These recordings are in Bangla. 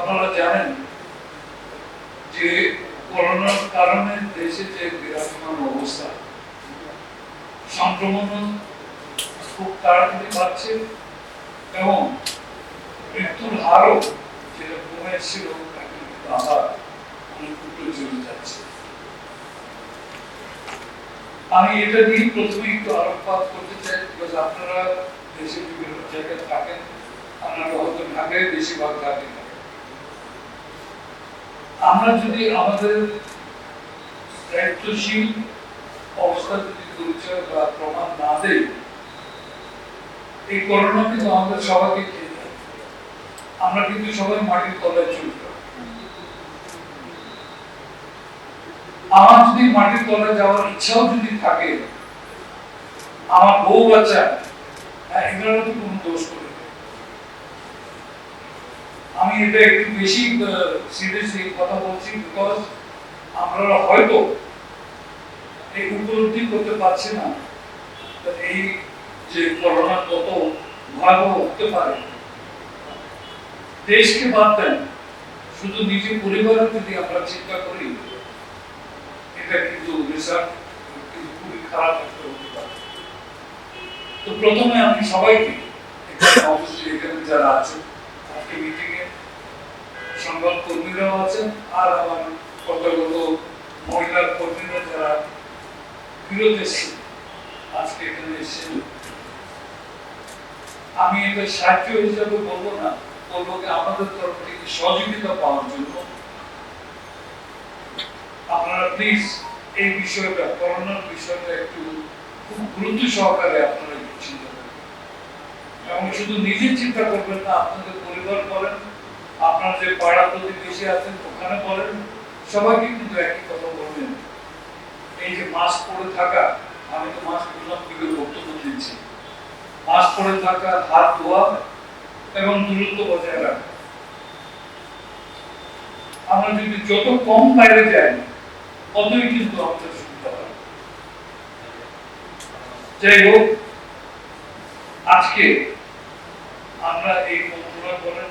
আপনারা জানেন যে করোনার কারণে দেশে যে বিরাজমান অবস্থা, সংক্রমণ খুব তাড়াতাড়ি বাড়ছে এবং মৃত্যুর হারও যেটা কমে এসেছিল আবার অনেক উল্টো চলে যাচ্ছে। আমি এটা নিয়ে প্রথমে একটু আলোকপাত করতে চাই, বিকজ আপনারা দেশে বিভিন্ন জায়গায় থাকেন, আপনারা হয়তো ঢাকায় বেশিরভাগ থাকেন। আমরা যদি আমাদের দায়িত্বশীল অবস্থা যদি পরিচয় বা প্রমাণ না দেই, এই করোনা কিন্তু আমাদের সবাইকে খেয়ে যায়। আমরা কিন্তু সবাই মাটির তলায় চলে যাব। আমার যদি মাটির তলায় যাওয়ার ইচ্ছাও যদি থাকে, আমার বউ বাচ্চা এগুলো তো কোনো দোষ করে। আমি এটা একটু বেশি সিরিয়াসলি কথা বলছি, বিকজ আমরা হয়তো এই উপলব্ধি করতে পারছি না এই যে করোনা কত ভয়াবহ হতে পারে। দেশকে বাদ দেন, শুধু নিজের পরিবারের যদি আমরা চিন্তা করি, এটা কিন্তু রেজাল্ট খুবই খারাপ একটা হতে পারে। তো প্রথমে আমি সবাইকে অবশ্যই এখানে যারা আছেন আজকে মিটিংয়ে সংবাদ কর্মীরাও আছেন, আর আমার কতগুলো মহিলা কর্মীরা যারা বিরত এসেছেন আজকে এখানে এসেছেন, আমি এটা সাহায্য হিসাবে বলবো না, বলবো যে আমাদের তরফ থেকে সহযোগিতা পাওয়ার জন্য আপনারা প্লিজ এই বিষয়টা, করোনার বিষয়টা একটু খুব গুরুত্ব সহকারে আপনারা একটু চিন্তা করবেন এবং শুধু নিজে চিন্তা করবেন না, আপনাদের পরিবার বলেন, আপনার যে পাড়া প্রতিবেশী আছেন ওখানে বলেন, সবাইকে কিন্তু একই কথা বলবেন। এই যে মাস্ক পরে থাকা, আমি তো মাস্ক পরলাম কিন্তু বক্তব্য দিচ্ছি, মাস্ক পরে থাকা, হাত ধোয়া এবং দূরত্ব বজায় রাখা। আমরা যদি যত কম বাইরে যাই ততই কিন্তু আমাদের সুবিধা হয়। যাই হোক, আজকে আমরা এই মন্ত্রণালয় বলেন,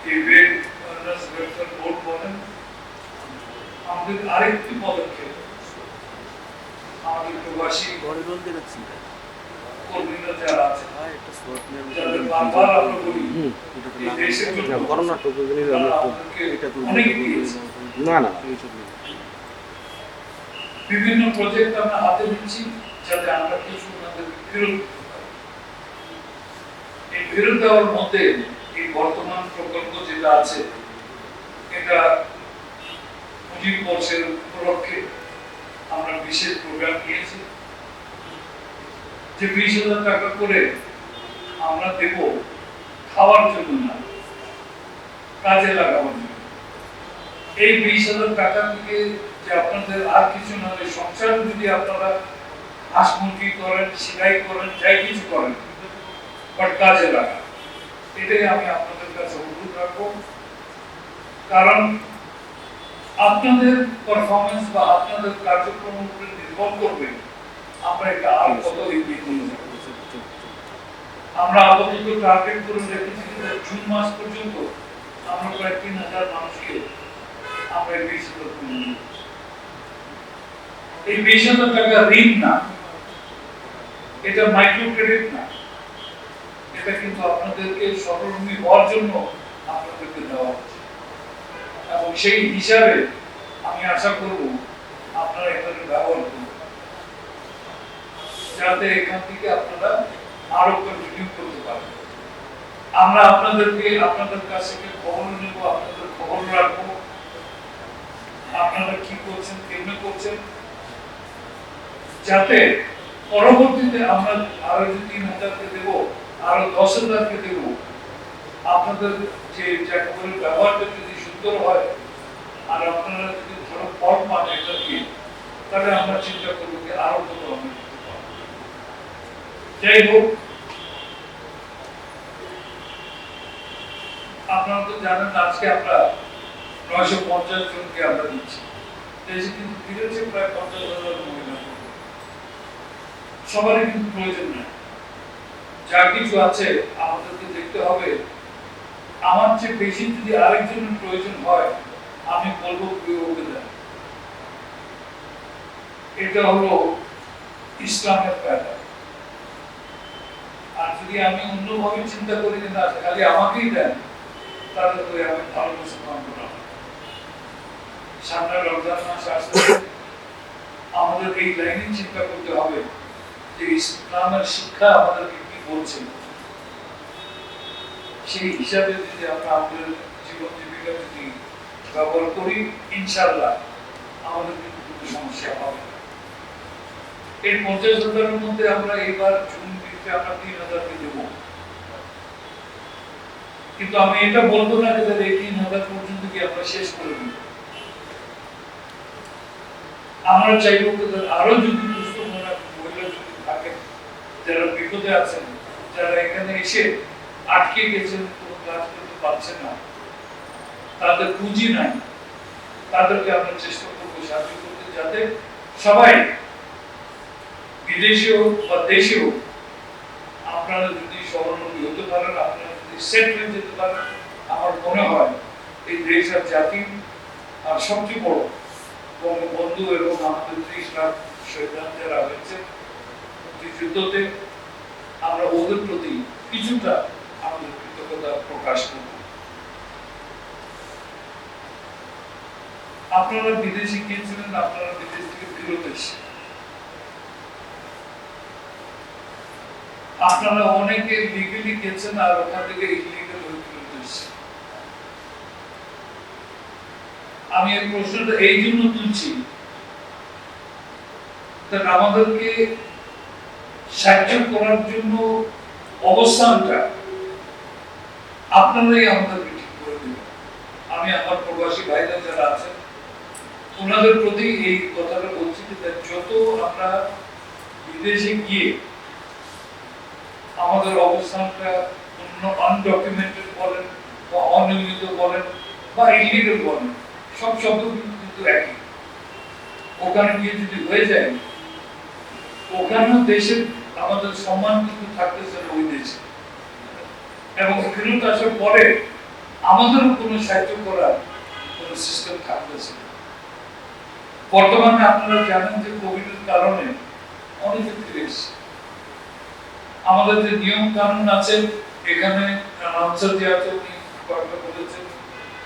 এই ওয়েলফেয়ার বোর্ড বলেন, আমাদের আরেকটি পদক্ষেপ আমাদের প্রবাসী কর্মীরা যারা আছে, যাদের বারবার আমরা বলি এই দেশের জন্য অনেক দিয়েছে, বিভিন্ন প্রজেক্ট আমরা হাতে নিচ্ছি যাতে আমরা কিছু ওনাদের ফেরত দিতে পারি। এই ফেরত দেওয়ার মধ্যে এই বর্তমান প্রকল্প যেটা আছে, এটা মুজিব বর্ষের উপলক্ষে আমরা বিশেষ প্রোগ্রাম নিয়েছি যে 20,000 টাকা করে আমরা দেব খাওয়ার জন্য না, কাজে লাগানোর জন্য। এই 20,000 টাকা থেকে যে আপনাদের আর কিছু না, সংসার যদি আপনারা হাঁস মুরগি করেন, সেলাই করেন, যাই কিছু করেন, বাট কাজে লাগা, এটাই আমি আপনাদের কাছে অনুরোধ রাখবো। কারণ আপনাদের পারফরমেন্স বা আপনাদের কার্যক্রমের উপরে নির্ভর করবে আমরা এটা আর কত এগিয়ে নিয়ে যাব। আমরা আপাতত টার্গেট করে রেখেছি যে জুন মাস পর্যন্ত আমরা প্রায় 3,000 মানুষকে আমরা 20,000 করে দেব। এই 20,000 টাকা ঋণ না, এটা মাইক্রো ক্রেডিট না, এটা কিন্তু আপনাদেরকে স্বাবলম্বী হওয়ার জন্য আপনাদেরকে দেওয়া হচ্ছে এবং সেই হিসাবে আমি আশা করব আপনারা এটাকে ব্যবহার করবেন যাতে এখান থেকে আপনারা আরো কন্টিনিউ করতে পারেন। আমরা আপনাদের কাছ থেকে খবর নেব, আপনাদের খবর রাখবো, আপনারা কি করছেন, কেমনে করছেন, যাতে পরবর্তীতে আমরা আরো 3,000-কে দেব, আরো 10,000-কে দেব। আপনাদের যে চাকরির ব্যবহারটা যদি সুন্দর হয় আর আপনারা যদি ভালো ফল পান এটা দিয়ে, তাহলে আমরা চিন্তা করবো যে আরো কত আমরা দিতে পারবো। যাই হোক, আপনারা তো জানেন আজকে আমরা 950 জনকে আমরা দিচ্ছি। দেশে কিন্তু ফিরেছে প্রায় 50,000 মহিলা। সবারই কিন্তু প্রয়োজন নেই, যা কিছু আছে আমাদেরকে দেখতে হবে আমার চেয়ে বেশি যদি আরেকজনের প্রয়োজন হয় আমি বলবো ওকে দেন। এটা হলো ইসলামের প্যাটার্ন। আর যদি আমি অন্যভাবে চিন্তা করি যে না খালি আমাকেই দেন, তাহলে তো আমি ভালো মুসলমান করলাম। সামনে রমজান মাস আসছে, আমাদের এই লাইনে চিন্তা করতে হবে যে ইসলামের শিক্ষা আমাদেরকে কি বলছে। সেই হিসাবে যদি আমরা আমাদের জীবন জীবিকা যদি ব্যবহার করি, ইনশাআল্লাহ আমাদের কিন্তু সমস্যা হবে। এই 50,000-এর মধ্যে আমরা এইবার জুন মাসে আমরা 3,000-কে দেব, কিন্তু আমি এটা বলবো না যে এই 3,000 পর্যন্ত কি আমরা শেষ করে দেব। আমরা চাইবো আরো যদি দুস্থ মহিলা যদি থাকে, যারা বিপদে আছেন, যারা এখানে এসে আটকে গেছেন, কোনো কাজ করতে পারছেন না, তাদের পুঁজি নাই, তাদেরকে আমরা চেষ্টা করবো সাহায্য করতে, যাতে সবাই বিদেশে হোক বা দেশে হোক আপনারা যদি স্বাবলম্বী হতে পারেন, আপনারা যদি সেট হয়ে যেতে পারেন, আমার মনে হয় এই দেশ আর জাতি আর সবচেয়ে বড় বঙ্গবন্ধু এবং আমাদের 30 লাখ শহীদ যারা হয়েছে যুদ্ধতে, আমরা ওদের প্রতি কিছুটা আমাদের কৃতজ্ঞতা প্রকাশ করব। আপনারা বিদেশে গিয়েছিলেন, আপনারা বিদেশ থেকে ফেরত এসে আপনারা অনেকে লিগালি গেছেন আর ওখান থেকে ইলিগাল হয়ে ফেরত এসেছে। আমি এই প্রশ্নটা এই জন্য তুলছি, আমাদেরকে সাহায্য করার জন্য অবস্থানটা আপনারাই আমাদেরকে ঠিক করে দেবেন। আমি আমার প্রবাসী ভাইরা যারা আছেন ওনাদের প্রতি এই কথাটা বলছি যে যত আমরা বিদেশে গিয়ে আমাদের অবস্থানটা আনডকুমেন্টেড বলেন বা অনিয়মিত বলেন বা ইলিগাল বলেন, সব শব্দ কিন্তু একই। ওখানে গিয়ে যদি হয়ে যায়, ওখানেও দেশের আমাদের সম্মান কিন্তু থাকতেছে ওই দেশে, এবং ফেরত আসার পরে আমাদেরও কোনো সাহায্য করার কোনো সিস্টেম থাকতেছে। বর্তমানে আপনারা জানেন যে কোভিডের কারণে অনেকে ফিরে এসেছে। আমাদের যে নিয়ম কানুন আছে, এখানে আনসার যে আছে উনি কয়েকটা বলেছেন,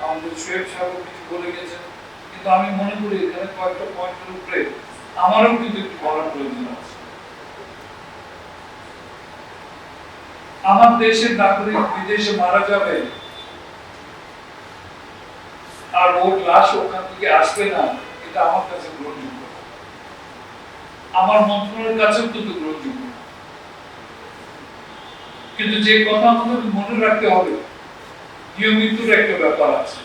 আমাদের শোয়েব সাহেব কিছু বলে গেছেন, কিন্তু আমি মনে করি এখানে কয়েকটা পয়েন্টের উপরে আমারও কিন্তু একটু বলার প্রয়োজন আছে। আমার দেশের নাগরিক বিদেশে মারা যাবে আর ওর লাশ ওখান থেকে আসবে না, এটা আমার কাছে গ্রহণযোগ্য, আমার মন্ত্রণালয়ের কাছেও কিন্তু গ্রহণযোগ্য। কিন্তু যে কথা আমাদের মনে রাখতে হবে, নিয়মিত একটা ব্যাপার আছে।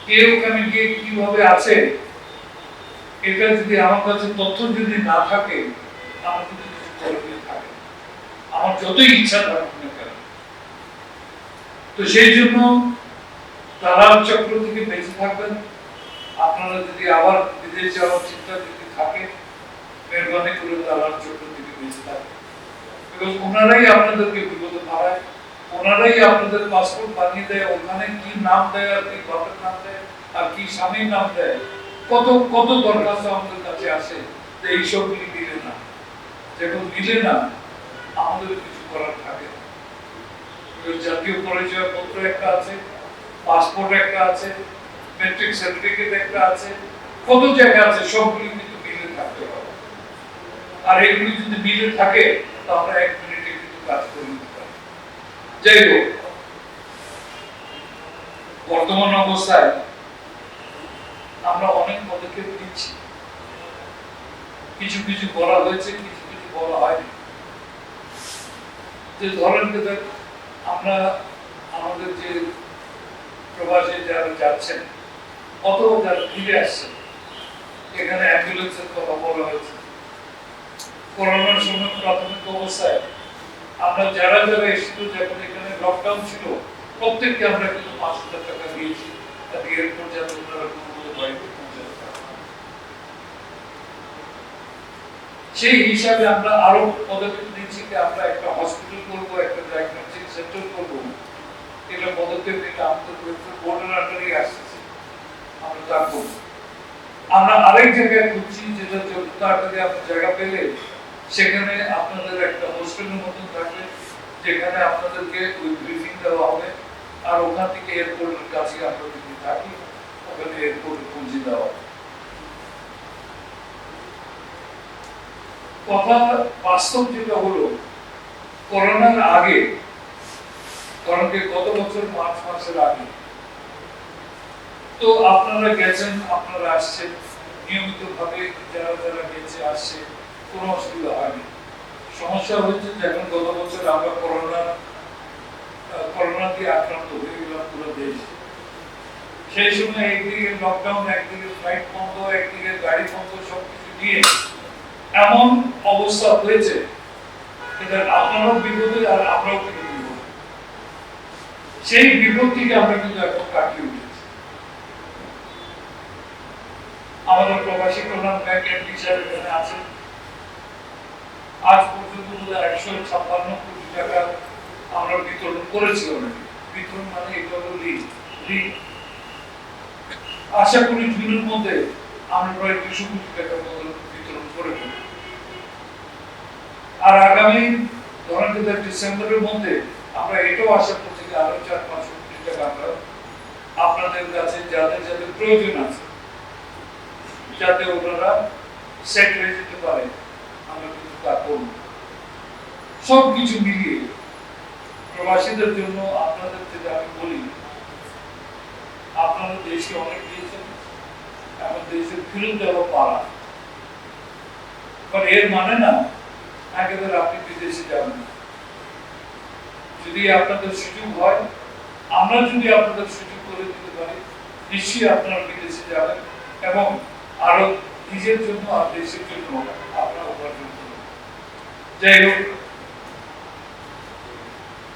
কে ওখানে গিয়ে কিভাবে আছে, এটা যদি আমার কাছে তথ্য যদি না থাকে, আমার কিন্তু কিছু করণীয় থাকে, আমার যতই ইচ্ছা থাকুক না কেন। তো সেই জন্য দালাল চক্র থেকে বেঁচে থাকবেন। আপনারা যদি আবার বিদেশ যাওয়ার চিন্তা যদি থাকে, মেহরবানি করে দালাল চক্র থেকে বেঁচে থাকবেন, এবং ওনারাই আপনাদেরকে বিপদে পাড়ায়, ওনারাই আপনাদের পাসপোর্ট বানিয়ে দেয়, ওখানে কি নাম দেয় আর কি বাপের নাম দেয় আর কি স্বামীর নাম দেয়, কত কত দরখাস্ত আমাদের কাছে আসে যে এইসবগুলি মিলে না। যখন মিলে না, আমাদের কিছু করার থাকে না। জাতীয় পরিচয় পত্র একটা আছে, পাসপোর্ট একটা আছে, মেট্রিক সার্টিফিকেট একটা আছে, কত জায়গা আছে, সবগুলি কিন্তু মিলে থাকতে হবে। আর এগুলি যদি মিলে থাকে, তো আমরা 1 মিনিটে কিন্তু কাজ করে নিতে পারি। যাই হোক, বর্তমান অবস্থায় আমরা অনেক পদক্ষেপ নিচ্ছি, কিছু কিছু বলা হয়েছে, কিছু কিছু বলা হয়নি। যে ধরেন আমরা আমাদের যে প্রবাসে যারা যাচ্ছেন, কত যারা ফিরে আসছেন, এখানে অ্যাম্বুলেন্সের কথা বলা হয়েছে। করোনার সময় প্রাথমিক অবস্থায় আমরা যারা যারা এসেছিল, যখন এখানে লকডাউন ছিল, প্রত্যেককে আমরা কিন্তু 5,000 টাকা দিয়েছি, তাতে এরপর যাতে ওনারা কোনো বাড়িতে পৌঁছাতে পারে। সেই হিসাবে আমরা আরো পদক্ষেপ নিচ্ছি যে আমরা একটা হসপিটাল করবো, একটা ডায়াগনস্টিক সেন্টার করবো, এটা পদক্ষেপ নিলে আমাদের বোর্ডের আন্ডারে আসতেছে, আমরা তা করবো। আমরা আরেক জায়গায় খুঁজছি, যেটা যোগ্যতা আন্ডারে আপনার জায়গা পেলে সেখানে আপনাদের একটা হোস্টেলের মতন থাকবে, যেখানে আপনাদেরকে ওই ব্রিফিং দেওয়া হবে, আর ওখান থেকে এয়ারপোর্টের কাছে আমরা যদি থাকি ওখানে এয়ারপোর্টে পৌঁছে দেওয়া হবে। কথা বাস্তব যেটা হলো, করোনার আগে, কারণ গত বছর মার্চ মাসের আগে তো আপনারা গেছেন, আপনারা আসছেন নিয়মিত ভাবে, যারা যারা গেছে আসছে, কোনো অসুবিধা হয়নি। সমস্যা হচ্ছে যখন গত বছর আমরা করোনা দিয়ে আক্রান্ত হয়ে গেলাম পুরো দেশ। সেই সময় একদিকে লকডাউন, একদিকে ফ্লাইট বন্ধ, একদিকে গাড়ি বন্ধ, সবকিছু নিয়ে এমন অবস্থা হয়েছে এটা আপনারাও বিপদে আর আমরাও কিন্তু বিপদে। সেই বিপদ থেকে আমরা কিন্তু এখন কাটিয়ে উঠেছি। আমাদের প্রবাসী কল্যাণ ব্যাংক এমডি সাহেব এখানে আছেন। আজ পর্যন্ত 156 কোটি টাকা আমরা বিতরণ করেছি অলরেডি। বিতরণ মানে এটা হলো ঋণ। আশা করি জুনের মধ্যে আমরা প্রায় 200 কোটি টাকা বিতরণ করে দেব। আর আগামী ধরেন ডিসেম্বরের মধ্যে আমরা এটাও আশা করছি যে আরো 4-5 কোটি টাকা আমরা আপনাদের কাছে যাদের যাদের প্রয়োজন আছে, যাতে ওনারা সেট হয়ে যেতে পারে, আমরা কিন্তু তা করব। সবকিছু মিলিয়ে প্রবাসীদের জন্য আপনাদের থেকে আমি বলি, আপনারা দেশকে অনেক দিয়েছেন, এখন দেশের ফিরত দেওয়া পারা, বাট এর মানে না একেবারে আপনি বিদেশে যাবেন। যদি আপনাদের সুযোগ হয়, আমরা যদি আপনাদের সুযোগ করে দিতে পারি, নিশ্চয়ই আপনারা বিদেশে যাবেন এবং আরো নিজের জন্য আর দেশের জন্য আপনারা উপার্জন করবেন। যাই হোক,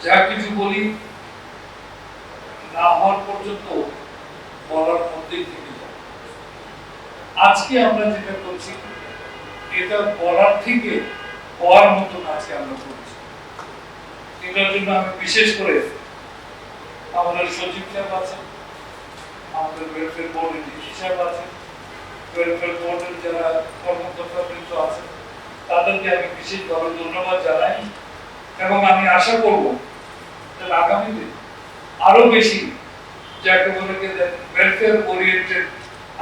যা কিছু বলি না হওয়ার পর্যন্ত বলার মধ্যেই থেকে যায়। আজকে আমরা যেটা করছি এটা বলার থেকে হওয়ার মতো আজকে আমরা করছি। এটার জন্য আমি বিশেষ করে আমাদের সচিব সাহেব আছেন, আমাদের ওয়েলফেয়ার বোর্ডের ডিসি সাহেব আছেন, ওয়েলফেয়ার বোর্ডের যারা কর্মকর্তা বৃন্দ আছেন, তাদেরকে আমি বিশেষভাবে ধন্যবাদ জানাই এবং আমি আশা করব যে আগামীতে আরো বেশি যাকে বলে ওয়েলফেয়ার ওরিয়েন্টেড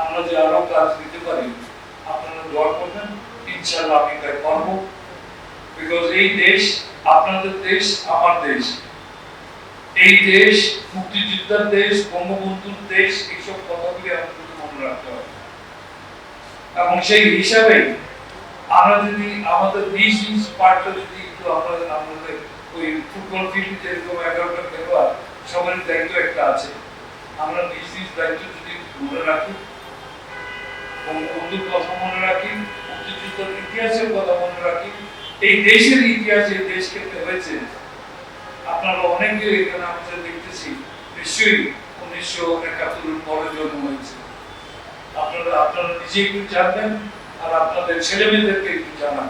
আমরা যে আরো কাজ দিতে পারি, আপনারা দোয়া করবেন। ইনশাআল্লাহ আমি তাই করব, বিকজ এই দেশ আপনাদের দেশ, আমার দেশ। এই দেশ মুক্তিযোদ্ধার দেশ, বঙ্গবন্ধুর দেশ, এইসব কথাগুলি আমাদের মনে রাখতে হবে এবং সেই হিসাবে আমরা যদি আমাদের নিজ নিজ পার্টটা যদি একটু আমাদের ওই ফুটবল ফিল্ডে যেরকম 11টা খেলোয়াড় সবার দায়িত্ব একটা আছে, আমরা নিজ নিজ দায়িত্ব যদি মনে রাখি, বঙ্গবন্ধুর কথা মনে রাখি, মুক্তিযুদ্ধের ইতিহাসের কথা মনে রাখি, এই দেশের ইতিহাসে দেশকে হয়েছে। আপনারা অনেকে এখানে আমরা দেখতেছি নিশ্চয়ই 1971 পরে জন্ম হয়েছে। আপনারা নিজে একটু জানবেন আর আপনাদের ছেলে মেয়েদেরকে একটু জানান,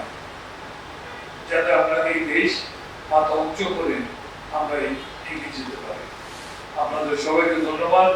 যাতে আমরা এই দেশ মাথা উচ্চ করে আমরা এগিয়ে যেতে পারি। আপনাদের সবাইকে ধন্যবাদ।